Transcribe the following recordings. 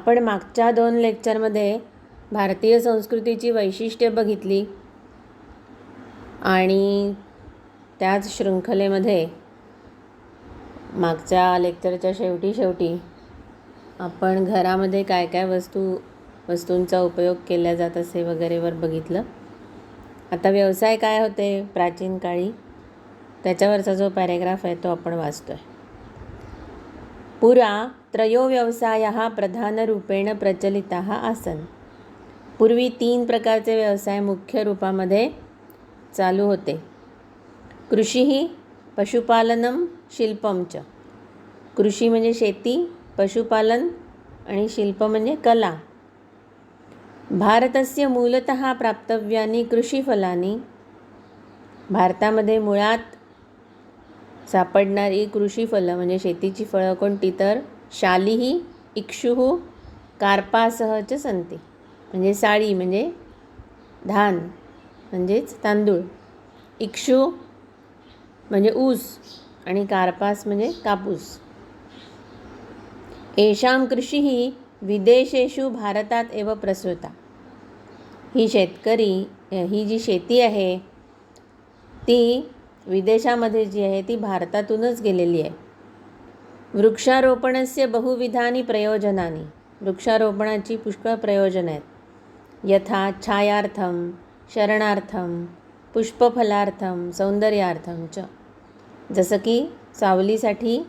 आपण मागच्या 2 लेक्चरमध्ये भारतीय संस्कृतीची वैशिष्ट्ये बघितली आणि त्याच शृंखलेमध्ये मागच्या लेक्चरच्या शेवटी आपण घरामध्ये काय काय वस्तूंचा उपयोग केला जात असे वगैरेवर बघितलं. आता व्यवसाय काय होते प्राचीन काळी त्याच्यावरचा जो पॅरेग्राफ आहे तो आपण वाचतोय. पुरा त्रयो व्यवसायाः प्रधानरूपेण प्रचलिताः आसन्. पूर्वी 3 प्रकारचे व्यवसाय मुख्य रूपामध्ये चालू होते. कृषी, पशुपालनम, शिल्पम च. कृषी म्हणजे शेती, पशुपालन आणि शिल्प म्हणजे कला. भारतस्य मूलतः प्राप्तव्यानि कृषीफलानि. भारतामध्ये मुळात सापडणारी कृषीफलं म्हणजे शेतीची फळं कोणती तर शालिही, इक्षुः, कार्पासः च सन्ति. म्हणजे साळी म्हणजे धान म्हणजेच तांदूळ, इक्षु म्हणजे ऊस आणि कार्पास म्हणजे कापूस. येषां कृषिः विदेशेषु भारतात एव प्रसृता. ही जी शेती आहे ती विदेशामध्ये जी आहे ती भारतातूनच गेलेली आहे. वृक्षारोपणस्य बहुविधानि प्रयोजनानि. वृक्षारोपणाची पुष्कळ प्रयोजन आहेत. यथा छायार्थम, शरणार्थम, पुष्पफलार्थम, सौंदर्यार्थम च. जसं की सावलीसाठी,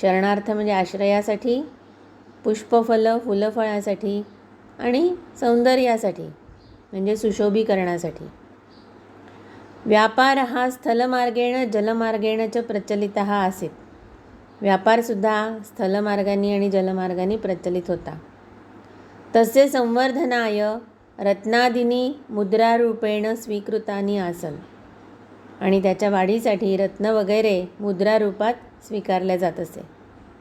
शरणार्थ म्हणजे आश्रयासाठी, पुष्पफलं फुलफळासाठी आणि सौंदर्यासाठी म्हणजे सुशोभीकरणासाठी. व्यापारः स्थलमार्गेण जलमार्गेण च प्रचलितः आसीत्. व्यापारसुद्धा स्थलमार्गाने आणि जलमार्गाने प्रचलित होता. तस्य संवर्धनाय रत्नादीनी मुद्रारूपेण स्वीकृतानि आसन्. आणि त्याच्या वाढीसाठी रत्न वगैरे मुद्रारूपात स्वीकारल्या जात असे.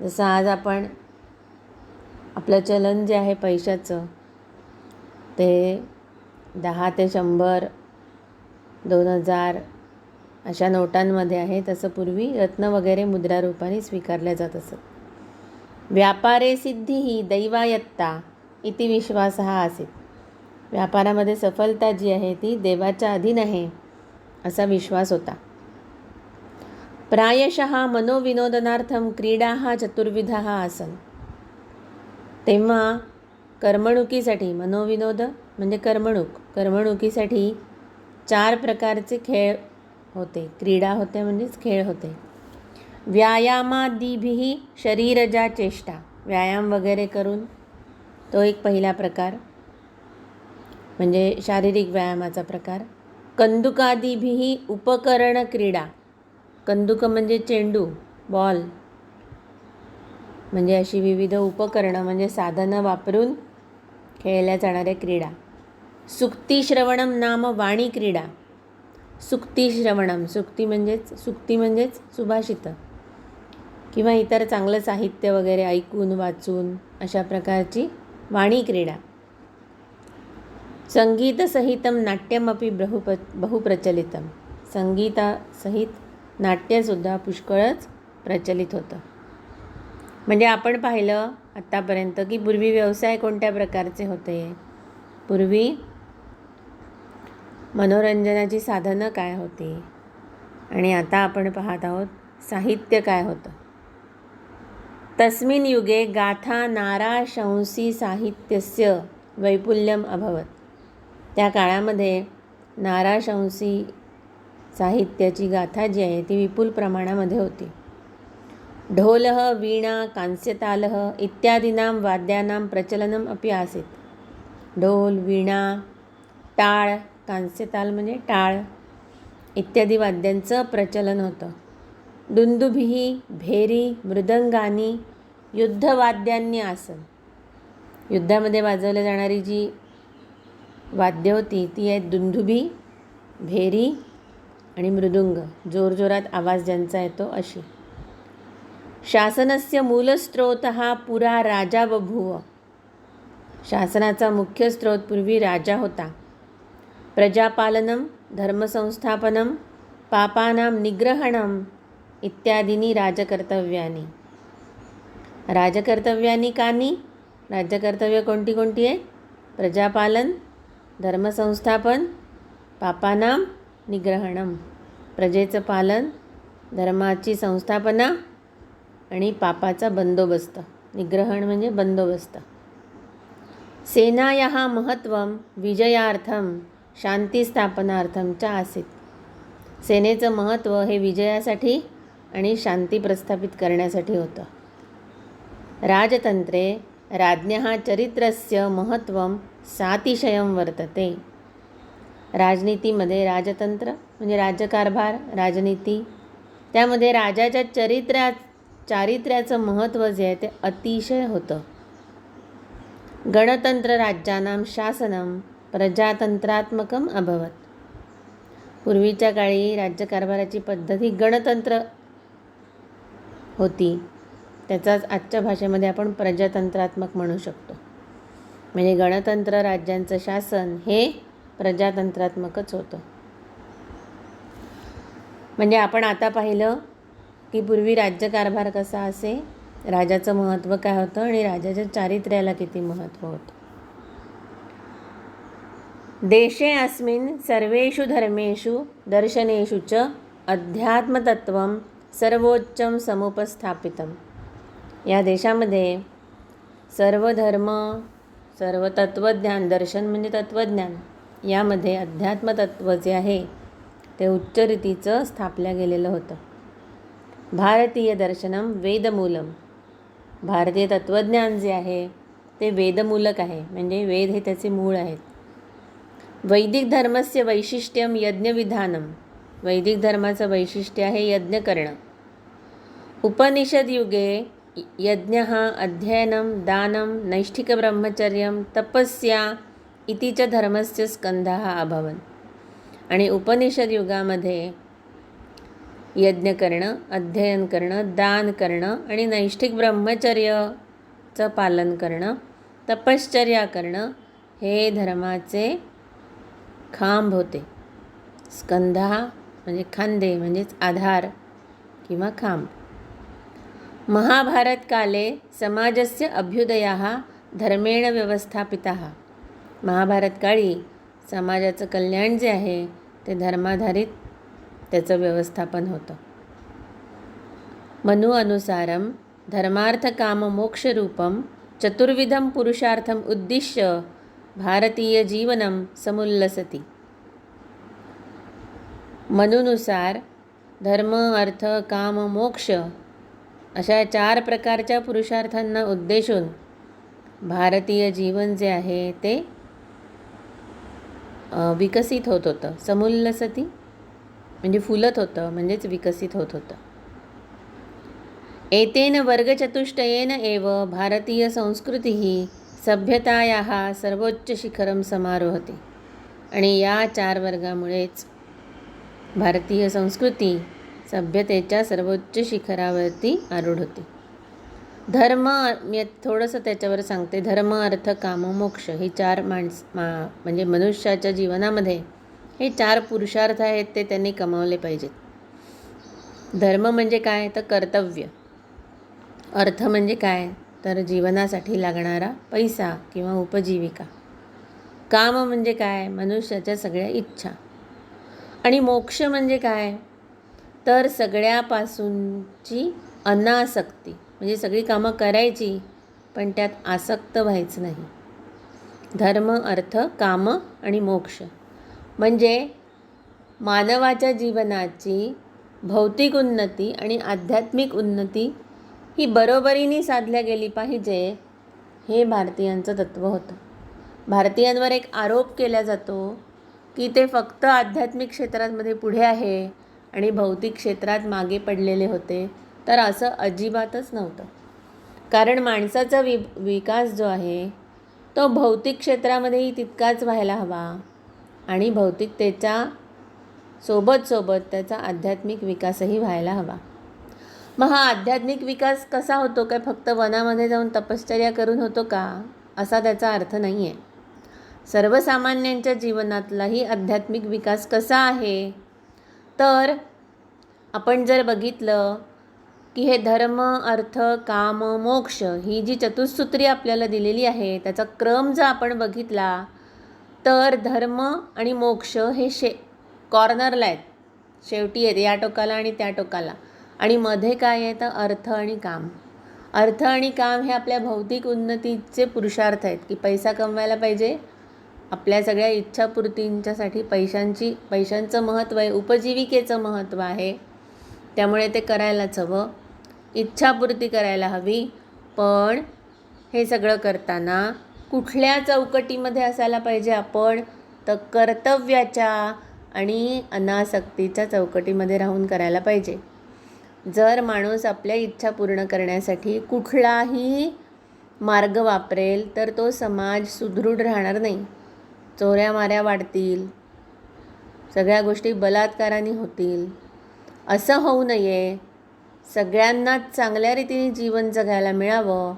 जसं आज आपण आपलं चलन जे आहे पैशाचं ते 10 ते 100, 2000 अशा नोटांमध्ये आहे, तसं पूर्वी रत्न वगैरे मुद्रारूपाने स्वीकारल्या जात असत. व्यापारे सिद्धिः दैवायत्ता इति विश्वासः आसीत्. व्यापारामध्ये सफलता जी आहे ती देवाच्या अधीन आहे असा विश्वास होता. प्रायशः मनोविनोदनार्थम क्रीडाः चतुर्विधाः आसन्. तेव्हा करमणुकीसाठी, मनोविनोद म्हणजे करमणुकीसाठी 4 प्रकारचे खेळ होते, क्रीडा होते म्हणजेच खेळ होते. व्यायामादिभिः शरीरजा चेष्टा. व्यायाम वगैरे करून तो एक पहिला प्रकार म्हणजे शारीरिक व्यायामाचा प्रकार. कंदुकादिभिः उपकरण क्रीडा. कंदुक म्हणजे चेंडू, बॉल म्हणजे अशी विविध उपकरणं म्हणजे साधनं वापरून खेळल्या जाणाऱ्या क्रीडा. सुक्तिश्रवणम नाम वाणी क्रीडा. सुक्तिश्रवणम, सुक्ती म्हणजेच सुभाषित किंवा इतर चांगलं साहित्य वगैरे ऐकून वाचून अशा प्रकारची वाणी क्रीडा. संगीतसहितं नाट्यमपि बहुप्रचलितम. संगीतासहित नाट्यसुद्धा पुष्कळच प्रचलित होतं. म्हणजे आपण पाहिलं आत्तापर्यंत की पूर्वी व्यवसाय कोणत्या प्रकारचे होते. पूर्वी मनोरंजनाची साधनं काय होती आणि आता आपण पाहत आहोत साहित्य काय होतं. तस्मिन् युगे गाथा नाराशंसी साहित्यस्य वैपुल्यम अभवत. त्या काळामध्ये नाराशंसी साहित्याची गाथा जी आहे ती विपुल प्रमाणामध्ये होती. ढोलः, वीणा, कांस्यतालः इत्यादीनां वाद्यानां प्रचलनम अपि आसीत्. ढोल, वीणा, टाळ, कांस्यताल म्हणजे टाळ इत्यादी वाद्यांचं प्रचलन होतं. दुंदुभिः, भेरी, मृदंगानी युद्धवाद्यांनी आसन. युद्धामध्ये वाजवल्या जाणारी जी वाद्य होती ती आहेत दुंदुभी, भेरी आणि मृदुंग, जोरजोरात आवाज ज्यांचा येतो अशी. शासनस्य मूलस्त्रोतः पुरा राजा बभूव. शासनाचा मुख्य स्रोत पूर्वी राजा होता. प्रजापालनम, धर्मसंस्थापनम, पापानां निग्रहणम इत्यादीनी राजकर्तव्यानी. राजकर्तव्यानी कानी राज्यकर्तव्य कोणती कोणती आहे? प्रजापालन, धर्मसंस्थापन, पापानां निग्रहणम. प्रजेचं पालन, धर्माची संस्थापना आणि पापाचा बंदोबस्त. निग्रहण म्हणजे बंदोबस्त. सेनायाः महत्त्वं विजयार्थं शांतिस्थापनार्थं च आसीत्. सेनेचं महत्त्व हे विजयासाठी आणि शांती प्रस्थापित करण्यासाठी होतं. राजतंत्रे राज्ञः चरित्रस्य महत्त्वं सातिशयं वर्तते. राजनीतीमध्ये राजतंत्र म्हणजे राज्यकारभार, राजनीती, त्यामध्ये राजाच्या चारित्र्याचं महत्त्व जे आहे ते अतिशय होतं. गणतंत्र राज्यानां शासनं प्रजातंत्रात्मकम् अभवत्. पूर्वीच्या काळी राज्यकारभाराची पद्धत ही गणतंत्र होती. त्याचाच आजच्या भाषेमध्ये आपण प्रजातंत्रात्मक म्हणू शकतो. म्हणजे गणतंत्र राज्यांचं शासन हे प्रजातंत्रात्मकच होतं. म्हणजे आपण आता पाहिलं की पूर्वी राज्यकारभार कसा असे, राजाचं महत्त्व काय होतं आणि राजाच्या चारित्र्याला किती महत्त्व होतं. देशे अस्मिन् सर्वेषु धर्मेषु दर्शनेषु च अध्यात्मतत्त्वं सर्वोच्चं समुपस्थापितं. या देशामध्ये सर्व धर्म, सर्व तत्त्वज्ञान, दर्शन म्हणजे तत्त्वज्ञान, यामध्ये अध्यात्मतत्त्व जे आहे ते उच्च रीतीचं स्थापल्या गेलेलं होतं. भारतीय दर्शनम वेदमूलम. भारतीय तत्त्वज्ञान जे आहे ते वेदमूलक आहे, म्हणजे वेद हे त्याचे मूळ आहेत. वैदिक धर्मस्य वैशिष्ट्यम यज्ञविधानम. वैदिक धर्माचं वैशिष्ट्य आहे यज्ञ करणं. उपनिषद युगे यज्ञः अध्ययनं दानं नैष्ठिकब्रह्मचर्यं तपस्या इति च धर्मस्य स्कंधाः अभवन्. आणि उपनिषद युगामध्ये यज्ञ करणं, अध्ययन करणं, दान करणं आणि नैष्ठिक ब्रह्मचर्याचं पालन करणं, तपश्चर्या करणं हे धर्माचे खांब होते. स्कंधा म्हणजे खांदे म्हणजेच आधार किंवा खांब. महाभारतकाले समाजस्य अभ्युदयः धर्मेण व्यवस्थापितः. महाभारतकाळी समाजाचं कल्याण जे आहे ते धर्माधारित त्याचं व्यवस्थापन होतं. मनु अनुसारं धर्मार्थकाममोक्षरूपं चतुर्विधं पुरुषार्थम् उद्दिश्य भारतीयजीवनं समुल्लसति. मनुनुसार धर्म, अर्थ, काम, मोक्ष अशा 4 प्रकारच्या पुरुषार्थांना उद्देशून भारतीय जीवन जे आहे ते विकसित होत होतं. समुल्लसति म्हणजे फुलत होतं, म्हणजेच विकसित होत होतं. एतेन वर्गचतुष्टयेन एव भारतीय संस्कृतीः सभ्यतायाः सर्वोच्च शिखरं समारोहते. आणि या 4 वर्गामुळेच भारतीय संस्कृती सभ्यतेच्या सर्वोच्च शिखरावरती आरूढ होते. धर्म, मी थोडंसं त्याच्यावर सांगते. धर्म, अर्थ, काम, मोक्ष हे 4 म्हणजे मनुष्याच्या जीवनामध्ये हे 4 पुरुषार्थ आहेत ते त्यांनी कमावले पाहिजेत. धर्म म्हणजे काय तर कर्तव्य. अर्थ म्हणजे काय तर जीवनासाठी लागणारा पैसा किंवा उपजीविका. काम म्हणजे काय मनुष्याच्या सगळ्या इच्छा. आणि मोक्ष म्हणजे काय तर सगळ्यापासूनची अनासक्ती, म्हणजे सगळी कामं करायची पण त्यात आसक्त व्हायचं नाही. धर्म, अर्थ, काम आणि मोक्ष म्हणजे मानवाच्या जीवनाची भौतिक उन्नती आणि आध्यात्मिक उन्नती ही बरोबरीने साधल्या गेली पाहिजे, हे भारतीयांचं तत्त्व होतं. भारतीयांवर एक आरोप केला जातो की ते फक्त आध्यात्मिक क्षेत्रामध्ये पुढे आहे आणि भौतिक क्षेत्रात मागे पडलेले होते. तर असं अजिबातच नव्हतं. कारण माणसाचा विकास जो आहे तो भौतिक क्षेत्रामध्येही तितकाच व्हायला हवा आणि भौतिकतेच्या सोबत त्याचा आध्यात्मिक विकासही व्हायला हवा. मग हा आध्यात्मिक विकास कसा होतो? काय फक्त वनामध्ये जाऊन तपश्चर्या करून होतो का? असा त्याचा अर्थ नाही आहे. सर्वसामान्यांच्या जीवनातलाही आध्यात्मिक विकास कसा आहे तर आपण जर बघितलं की हे धर्म अर्थ काम मोक्ष ही जी चतुसूत्री आपल्याला दिलेली आहे त्याचा क्रम जर आपण बघितला तर धर्म आणि मोक्ष हे कॉर्नरला आहेत, शेवटी आहेत, या टोकाला आणि त्या टोकाला. आणि मध्ये काय आहे तर अर्थ आणि काम. अर्थ आणि काम हे आपल्या भौतिक उन्नतीचे पुरुषार्थ आहेत की पैसा कमवायला पाहिजे, आपल्या सगळ्या इच्छापूर्तींच्यासाठी पैशांचं महत्त्व आहे, उपजीविकेचं महत्त्व आहे, त्यामुळे ते करायलाच हवं, इच्छापूर्ती करायला हवी. पण हे सगळं करताना कुठल्या चौकटीमध्ये असायला पाहिजे आपण, तर कर्तव्याच्या आणि अनासक्तीच्या चौकटीमध्ये राहून करायला पाहिजे. जर माणूस आपल्या इच्छा पूर्ण करण्यासाठी कुठलाही मार्ग वापरेल तर तो समाज सुदृढ राहणार नाही. चोऱ्या माऱ्या वाढतील, सगळ्या गोष्टी बलात्काराने होतील. असं होऊ नये, सगळ्यांनाच चांगल्या रीतीने जीवन जगायला मिळावं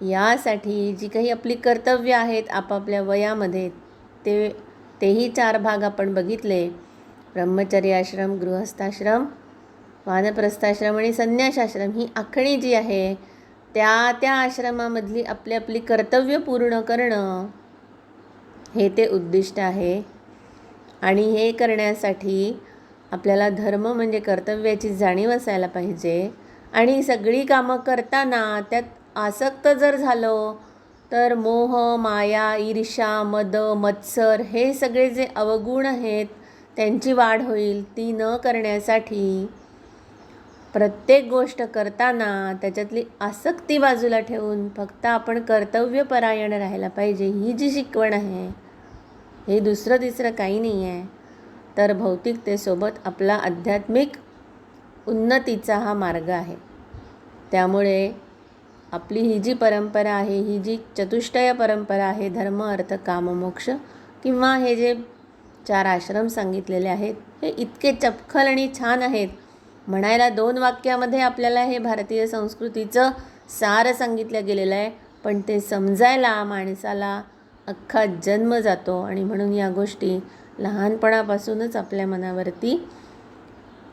यासाठी जी काही आपली कर्तव्य आहेत आपापल्या वयामध्ये तेही 4 भाग आपण बघितले. ब्रह्मचर्याश्रम, गृहस्थाश्रम, वानप्रस्थाश्रम आणि संन्यासाश्रम ही आखणी जी आहे त्या आश्रमामधली आपली कर्तव्य पूर्ण करणं हे ते उद्दिष्ट आहे. आणि हे करण्यासाठी आपल्याला धर्म म्हणजे कर्तव्याची जाणीव असायला पाहिजे. आणि सगळी कामं करताना त्यात आसक्त जर झालो तर मोह, माया, ईर्ष्या, मद, मत्सर हे सगळे जे अवगुण आहेत त्यांची वाढ होईल. ती न करण्यासाठी प्रत्येक गोष्ट करताना त्याच्यातली आसक्ती बाजूला ठेवून फक्त आपण कर्तव्यपरायण राहायला पाहिजे. ही जी शिकवण आहे हे दुसरं तिसरं काही नाही आहे. तर भौतिकतेसोबत आपला आध्यात्मिक उन्नतीचा हा मार्ग आहे. त्यामुळे आपली ही जी परंपरा आहे, ही जी चतुष्टय परंपरा आहे, धर्म अर्थ काम मोक्ष किंवा हे जे 4 आश्रम सांगितलेले आहेत हे इतके चपखल आणि छान आहेत. म्हणायला 2 वाक्यामध्ये आपल्याला हे भारतीय संस्कृतीचं सार सांगितलं गेलेलं आहे, पण ते समजायला माणसाला अख्खा जन्म जातो. आणि म्हणून या गोष्टी लहानपणापासूनच आपल्या मनावरती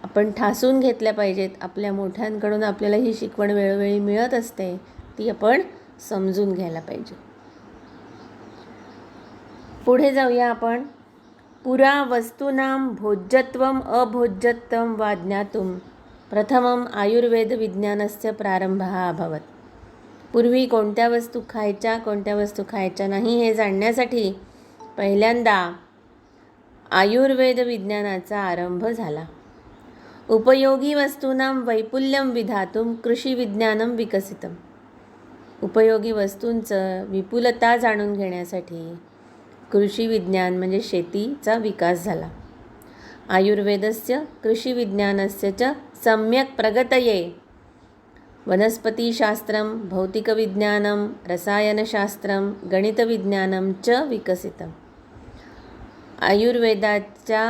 आपण ठासून घेतल्या पाहिजेत. आपल्या मोठ्यांकडून आपल्याला ही शिकवण वेळोवेळी मिळत असते, ती आपण समजून घ्यायला पाहिजे. पुढे जाऊया आपण. पुरा वस्तूनां भोज्यत्वम अभोज्यत्वम वा ज्ञातुम प्रथमम आयुर्वेद विज्ञानस्य प्रारंभः अभवत. पूर्वी कोणत्या वस्तू खायच्या कोणत्या वस्तू खायच्या नाही हे जाणण्यासाठी पहिल्यांदा आयुर्वेद विज्ञानाचा आरंभ झाला. उपयोगी वस्तूनां वैपुल्यं विधातुं कृषिविज्ञानं विकसितम्. उपयोगी वस्तूंचं विपुलता जाणून घेण्यासाठी कृषी विज्ञान म्हणजे शेतीचा विकास झाला. आयुर्वेदस्य कृषिविज्ञानस्य च सम्यक् प्रगतये वनस्पतिशास्त्रं भौतिकविज्ञानं रसायनशास्त्रं गणितविज्ञानं च विकसितम्. आयुर्वेदाच्या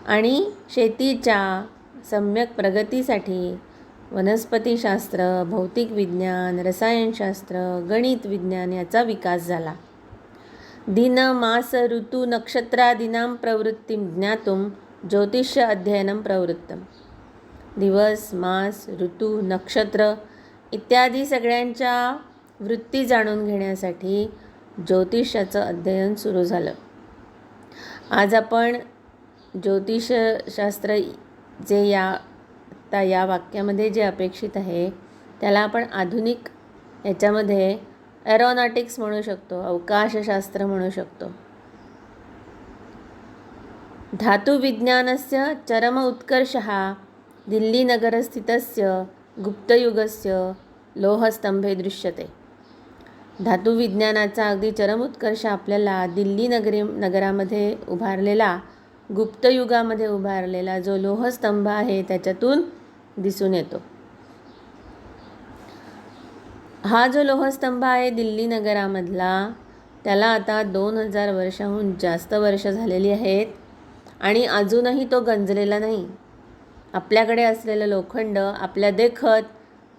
आणि शेतीच्या सम्यक प्रगतीसाठी वनस्पतिशास्त्र, भौतिक विज्ञान, रसायनशास्त्र, गणित विज्ञान याचा विकास झाला. दिन मास ऋतू नक्षत्रादीनां प्रवृत्तिं ज्ञातुं ज्योतिष्य अध्ययनं प्रवृत्तम. दिवस, मास, ऋतू, नक्षत्र इत्यादी सगळ्यांच्या वृत्ती जाणून घेण्यासाठी ज्योतिषाचं अध्ययन सुरू झालं. आज आपण ज्योतिषशास्त्र जे या वाक्यामध्ये जे अपेक्षित आहे त्याला आपण आधुनिक याच्यामध्ये एरोनॉटिक्स म्हणू शकतो, अवकाशशास्त्र म्हणू शकतो. धातुविज्ञानस्य चरम उत्कर्षः दिल्लीनगरस्थितस्य गुप्तयुगस्य लोहस्तंभे दृश्यते. धातुविज्ञानाचा अगदी चरम उत्कर्ष आपल्याला दिल्ली नगरामध्ये उभारलेला, गुप्तयुगामध्ये उभारलेला जो लोहस्तंभ आहे त्याच्यातून दिसून येतो. हा जो लोहस्तंभ आहे दिल्ली नगरामधला त्याला आता 2000 वर्षाहून जास्त वर्ष झालेली आहेत आणि अजूनही तो गंजलेला नाही. आपल्याकडे असलेलं लोखंड आपल्या देखत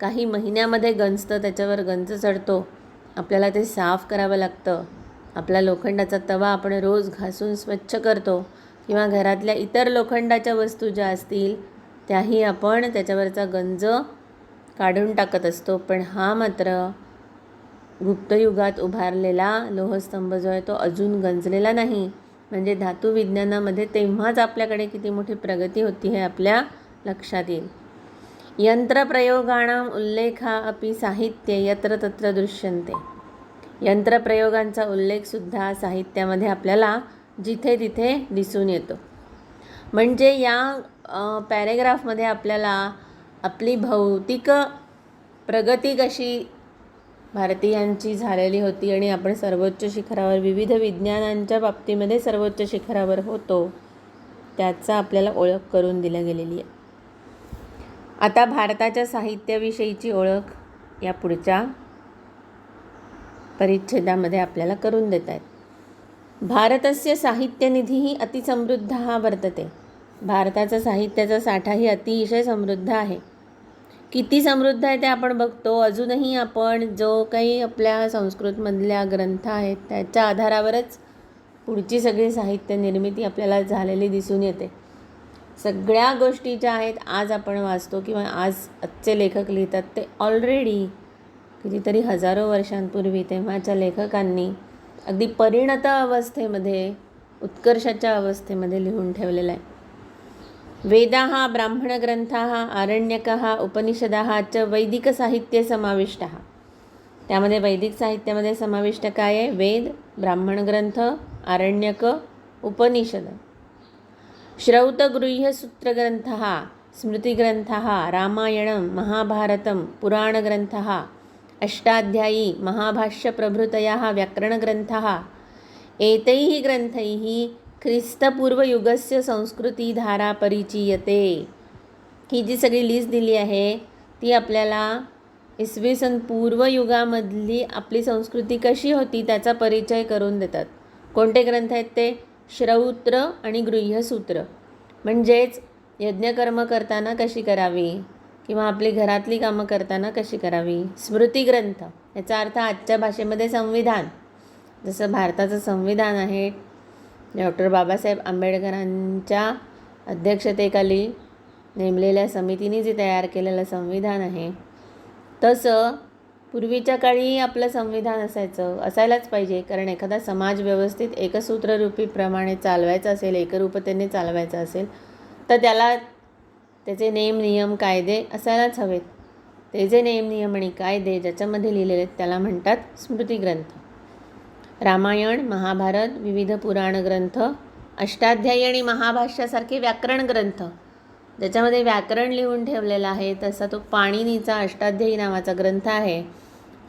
काही महिन्यामध्ये गंजतं, त्याच्यावर गंज चढतो, आपल्याला ते साफ करावं लागतं. आपला लोखंडाचा तवा आपण रोज घासून स्वच्छ करतो किंवा घरातल्या इतर लोखंडाच्या वस्तू ज्या असतील त्याही आपण त्याच्यावरचा गंज काढून टाकत असतो. पण हा मात्र गुप्तयुगात उभारलेला लोहस्तंभ जो आहे तो अजून गंजलेला नाही. म्हणजे धातू विज्ञानामध्ये तेव्हाच आपल्याकडे किती मोठी प्रगती होती हे आपल्या लक्षात येईल. यंत्रप्रयोगाणाम उल्लेखा अपि साहित्ये यत्र तत्र दृश्यन्ते. यंत्रप्रयोगांचा उल्लेखसुद्धा साहित्यामध्ये आपल्याला जिथे तिथे दिसून येतो. म्हणजे या पॅरेग्राफमध्ये आपल्याला आपली भौतिक प्रगती कशी भारतीयांची झालेली होती आणि आपण सर्वोच्च शिखरावर विविध विज्ञानांच्या बाबतीमध्ये सर्वोच्च शिखरावर होतो त्याचा आपल्याला ओळख करून दिल्या गेलेली आहे. आता भारताच्या साहित्याविषयीची ओळख या पुढच्या परिच्छेदामध्ये आपल्याला करून देत आहेत. भारतस्य साहित्यनिधी अतिसमृद्ध वर्तते. भारताचा साहित्याचा साठाही अतिशय समृद्ध आहे. किती समृद्ध आहे ते आपण बघतो. अजूनही आपण जो काही आपल्या संस्कृतमधल्या ग्रंथ आहेत त्याच्या आधारावरच पुढची सगळी साहित्य निर्मिती आपल्याला झालेली दिसून येते. सगळ्या गोष्टी ज्या आहेत आज आपण वाचतो किंवा आजचे लेखक लिहितात ते ऑलरेडी कितीतरी हजारो वर्षांपूर्वी तेव्हाच्या लेखकांनी अगदी परिणत अवस्थेमध्ये उत्कर्षाच्या अवस्थेमध्ये लिहून ठेवलेला आहे. वेदाः ब्राह्मणग्रंथाः आरण्यकः उपनिषदः च वैदिकसाहित्ये समाविष्टः. त्यामध्ये वैदिक साहित्यामध्ये समाविष्ट काय आहे? वेद, ब्राह्मणग्रंथ, आरण्यक, उपनिषद. श्रौतगृह्यसूत्रग्रंथः, स्मृतिग्रंथः, रामायणं, महाभारतं, पुराणग्रंथः, अष्टाध्यायी, महाभाष्यप्रभृतयः व्याकरणग्रंथः. एतैः ग्रंथैः ख्रिस्तपूर्वयुगस्य संस्कृतीधारा परिचीयते. ही जी सगळी लिस्ट दिली आहे ती आपल्याला इसवी सन पूर्वयुगामधली आपली संस्कृती कशी होती त्याचा परिचय करून देतात. कोणते ग्रंथ आहेत ते? श्रौत्र आणि गृह्यसूत्र. म्हणजेच यज्ञकर्म करताना कशी करावी किंवा आपली घरातली कामं करताना कशी करावी. स्मृतिग्रंथ याचा अर्थ आजच्या भाषेमध्ये संविधान. जसं भारताचं संविधान आहे डॉक्टर बाबासाहेब आंबेडकरांच्या अध्यक्षतेखाली नेमलेल्या समितीने जे तयार केलेलं संविधान आहे तसं पूर्वीच्या काळी आपलं संविधान असायलाच पाहिजे. कारण एखादा समाज व्यवस्थित एकसूत्ररूपीप्रमाणे चालवायचा असेल, एकरूपतेने चालवायचा असेल तर त्याला त्याचे नेम नियम कायदे असायलाच हवेत. ते जे नेम नियम आणि कायदे ज्याच्यामध्ये लिहिलेले आहेत त्याला म्हणतात स्मृतिग्रंथ. रामायण, महाभारत, विविध पुराण ग्रंथ, अष्टाध्यायी आणि महाभाष्यासारखे व्याकरण ग्रंथ ज्याच्यामध्ये व्याकरण लिहून ठेवलेलं आहे तसा तो पाणिनीचा अष्टाध्यायी नावाचा ग्रंथ आहे.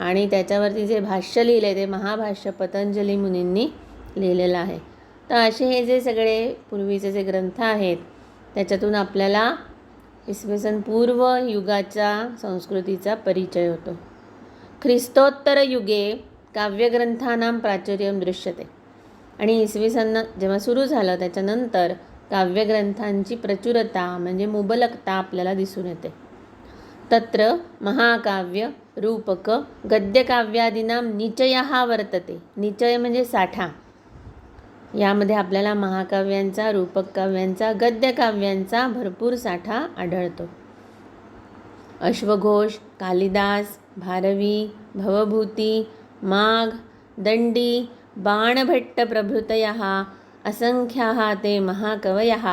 आणि त्याच्यावरती जे भाष्य लिहिले ते महाभाष्य पतंजली मुनींनी लिहिलेलं आहे. तर असे हे जे सगळे पूर्वीचे जे ग्रंथ आहेत त्याच्यातून आपल्याला इसवी सन पूर्व युगाच्या संस्कृतीचा परिचय होतो. ख्रिस्तोत्तर युगे काव्यग्रंथानां प्राचुर्यं दृश्यते. आणि इसवी सन जेव्हा सुरू झालं त्याच्यानंतर काव्यग्रंथांची प्रचुरता म्हणजे मुबलकता आपल्याला दिसून येते. तत्र महाकाव्य, रूपक, गद्यकाव्यादीनां निचयः वर्तते. निचय म्हणजे साठा. यामध्ये आपल्याला महाकाव्यांचा, रूपक काव्यांचा, गद्यकाव्यांचा भरपूर साठा आढळतो. अश्वघोष, कालिदास, भारवी, भवभूती, माघ, दंडी, बाणभट्ट प्रभृतयः असंख्याः ते महाकवयः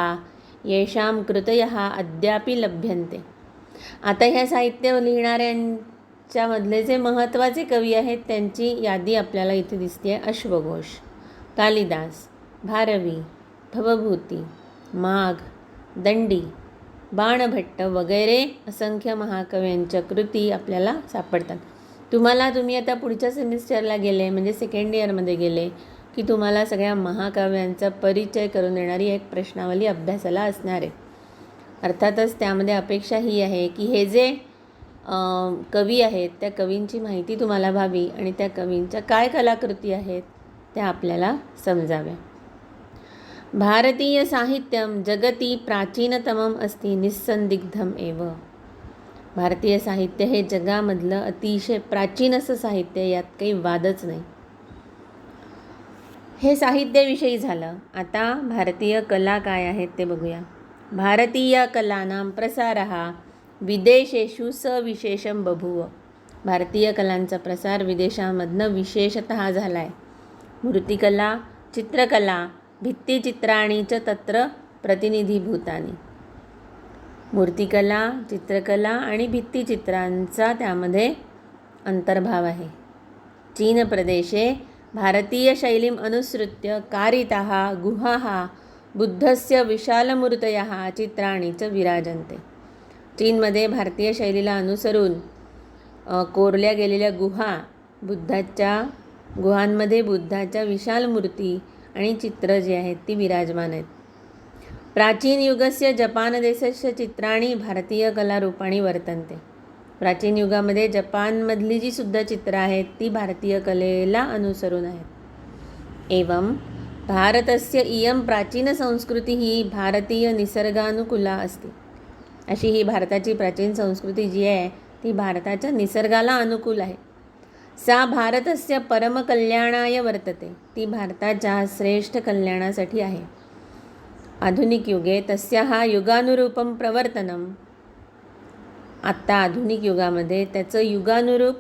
येषां कृतयः अद्यापि लभ्यन्ते. आता ह्या साहित्य लिहिणाऱ्यांच्यामधले जे महत्त्वाचे कवी आहेत त्यांची यादी आपल्याला इथे दिसते. अश्वघोष, कालिदास, भारवी, भवभूती, माघ, दंडी, बाणभट्ट वगैरे असंख्य महाकव्यांच्या कृती आपल्याला सापडतात. तुम्ही आता पुढच्या सेमिस्टरला गेले म्हणजे सेकंड इयरमध्ये गेले की तुम्हाला सगळ्या महाकाव्यांचा परिचय करून देणारी एक प्रश्नावली अभ्यासाला असणार आहे. अर्थातच त्यामध्ये अपेक्षा ही आहे की हे जे कवी आहेत त्या कवींची माहिती तुम्हाला व्हावी आणि त्या कवींच्या काय कलाकृती आहेत त्या आपल्याला समजाव्या. भारतीय साहित्यम जगती प्राचीनतमम अस्ति निस्संदिग्धम एव. भारतीय साहित्य हे जगामधलं अतिशय प्राचीन असं साहित्य, यात काही वादच नाही. हे साहित्याविषयी झालं. आता भारतीय कला काय आहेत ते बघूया. भारतीयकलानां प्रसारः विदेशेषु सविशेषं बभूव. भारतीय कलांचा प्रसार विदेशामधनं विशेषतः झाला आहे. मूर्तिकला, चित्रकला, भित्तिचित्राणि च तत्र प्रतिनिधीभूतानि. मूर्तिकला, चित्रकला आणि भित्तिचित्रांचा त्यामध्ये अंतर्भाव आहे. चीन प्रदेशे भारतीयशैलीम् अनुसृत्य कारिताः गुहाः बुद्धस्य विशालमूर्तयः चित्राणि च विराजन्ते. चीनमध्ये भारतीय शैलीला अनुसरून कोरल्या गेलेल्या गुहांमध्ये बुद्धाच्या विशाल मूर्ती आणि चित्र जी आहेत ती विराजमान आहेत. प्राचीन युगस्य जपानदेशस्य चित्राणि भारतीय कलारूपाणि वर्तन्ते. प्राचीन युगामध्ये जपानमधली जी सुद्धा चित्रं आहेत ती भारतीय कलेला अनुसरून आहेत. एवं भारतस्य इयं प्राचीनसंस्कृती ही भारतीय निसर्गानुकूला अस्ति. अशी ही भारताची प्राचीन संस्कृती जी आहे ती भारताच्या निसर्गाला अनुकूल आहे. सा भारतस्य परमकल्याणाय वर्तते. ती भारताच्या श्रेष्ठ कल्याणासाठी आहे. आधुनिक युगे तस्याः युगानुरूपं प्रवर्तनम. आत्ता आधुनिक युगामध्ये त्याचं युगानुरूप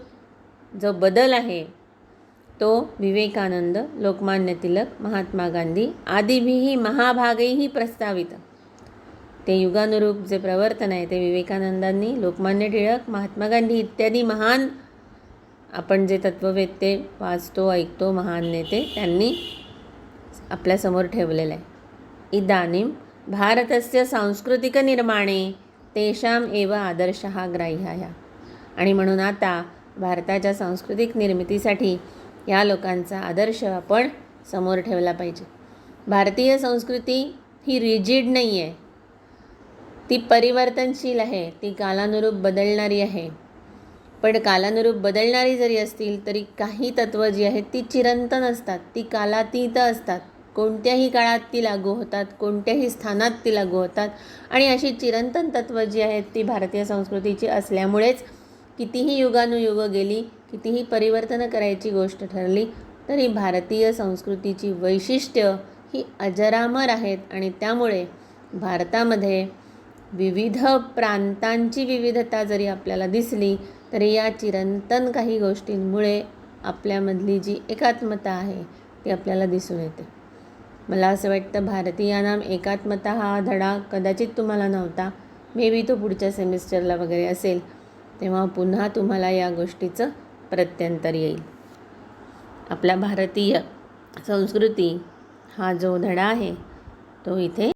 जो बदल आहे तो विवेकानंद, लोकमान्य तिलक, महात्मा गांधी आदिभिः महाभागैः प्रस्तावित. ते युगानुरूप जे प्रवर्तन आहे ते विवेकानंदांनी, लोकमान्य टिळक, महात्मा गांधी इत्यादी महान आपण जे तत्त्ववेत्ते वाचतो ऐकतो महान नेते त्यांनी आपल्यासमोर ठेवलेलं आहे. इदानीं भारतस्य सांस्कृतिकनिर्माणे तेषाम् एव आदर्शः ग्राह्यः. आणि म्हणून आता भारताच्या सांस्कृतिक निर्मितीसाठी या लोकांचा आदर्श आपण समोर ठेवला पाहिजे. भारतीय संस्कृती ही रिजिड नाही आहे, ती परिवर्तनशील आहे, ती कालानुरूप बदलणारी आहे. पण कालानुरूप बदलणारी जरी असतील तरी काही तत्त्व जी आहेत ती चिरंतन असतात, ती कालातीत असतात. कोणत्याही काळात ती लागू होतात, कोणत्याही स्थानात ती लागू होतात. आणि अशी चिरंतन तत्त्व जी आहेत ती भारतीय संस्कृतीची असल्यामुळेच कितीही युगानुयुग गेली, कितीही परिवर्तनं करायची गोष्ट ठरली तरी भारतीय संस्कृतीची वैशिष्ट्य ही अजरामर आहेत. आणि त्यामुळे भारतामध्ये विविध प्रांतांची विविधता जरी आपल्याला दिसली तरी या चिरंतन काही गोष्टींमुळे आपल्यामधली जी एकात्मता आहे ती आपल्याला दिसून येते. मला असं वाटतं भारतीयानाम एकात्मता हा धडा कदाचित तुम्हाला नव्हता, मे बी तो पुढच्या सेमिस्टरला वगैरे असेल, तेव्हा पुन्हा तुम्हाला या गोष्टीचं प्रत्यंतर येईल. आपला भारतीय संस्कृती हा जो धडा आहे तो इथे